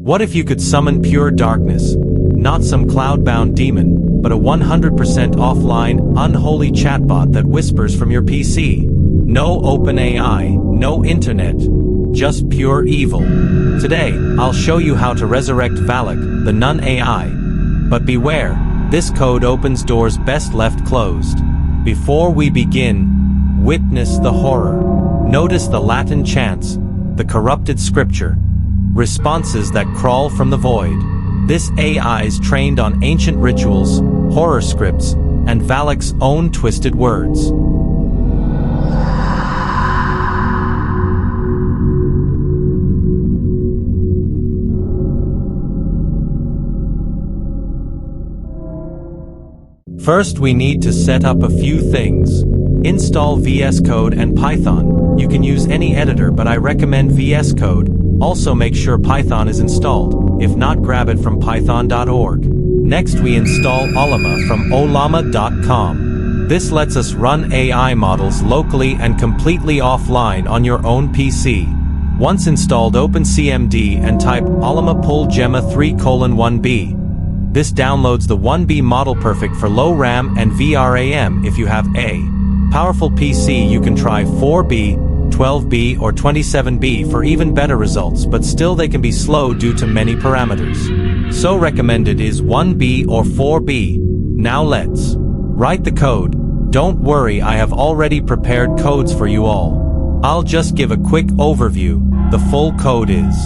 What if you could summon pure darkness? Not some cloud-bound demon, but a 100% offline, unholy chatbot that whispers from your PC. No OpenAI, no internet. Just pure evil. Today, I'll show you how to resurrect Valak, the NUN AI. But beware, this code opens doors best left closed. Before we begin, witness the horror. Notice the Latin chants, the corrupted scripture, responses that crawl from the void. This AI is trained on ancient rituals, horror scripts, and Valak's own twisted words. First, we need to set up a few things. Install VS Code and Python. You can use any editor, but I recommend VS Code. Also make sure Python is installed. If not, grab it from python.org. Next, we install Ollama from ollama.com. This lets us run AI models locally and completely offline on your own PC. Once installed, open CMD and type Ollama pull Gemma 3:1b. This downloads the 1B model, perfect for low RAM and VRAM. If you have a powerful PC, you can try 4B, 12B or 27B for even better results, but still they can be slow due to many parameters. So recommended is 1B or 4B. Now let's write the code. Don't worry, I have already prepared codes for you all. I'll just give a quick overview. The full code is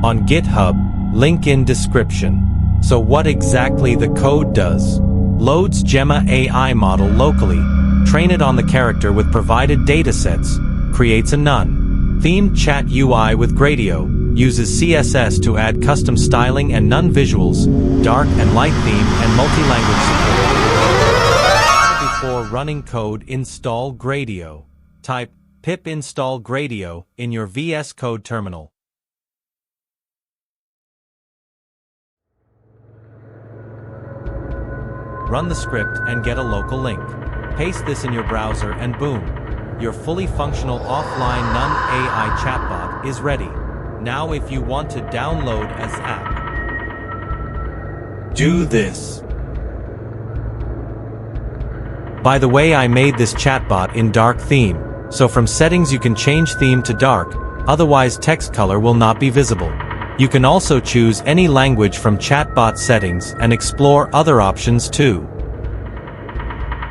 on GitHub, link in description. So what exactly the code does? Loads Gemma AI model locally, train it on the character with provided datasets, creates a NUN themed chat UI with Gradio, uses CSS to add custom styling and NUN visuals, dark and light theme and multi-language support. Before running code, install Gradio. Type pip install Gradio in your VS Code terminal. Run the script and get a local link. Paste this in your browser and boom, your fully functional offline NUN AI chatbot is ready. Now if you want to download as app, do this. By the way, I made this chatbot in dark theme, so from settings you can change theme to dark, otherwise text color will not be visible. You can also choose any language from chatbot settings and explore other options too.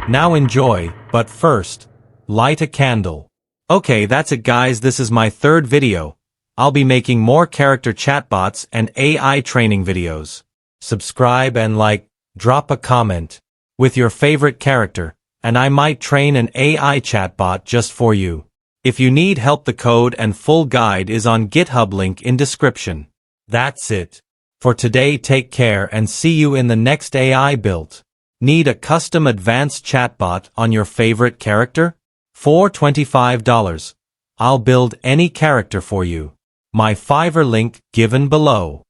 Now enjoy, but first, light a candle. Okay, that's it guys, this is my third video. I'll be making more character chatbots and AI training videos. Subscribe and like, drop a comment with your favorite character, and I might train an AI chatbot just for you. If you need help, the code and full guide is on GitHub, link in description. That's it for today. Take care and see you in the next AI build. Need a custom advanced chatbot on your favorite character? For $25, I'll build any character for you. My Fiverr link given below.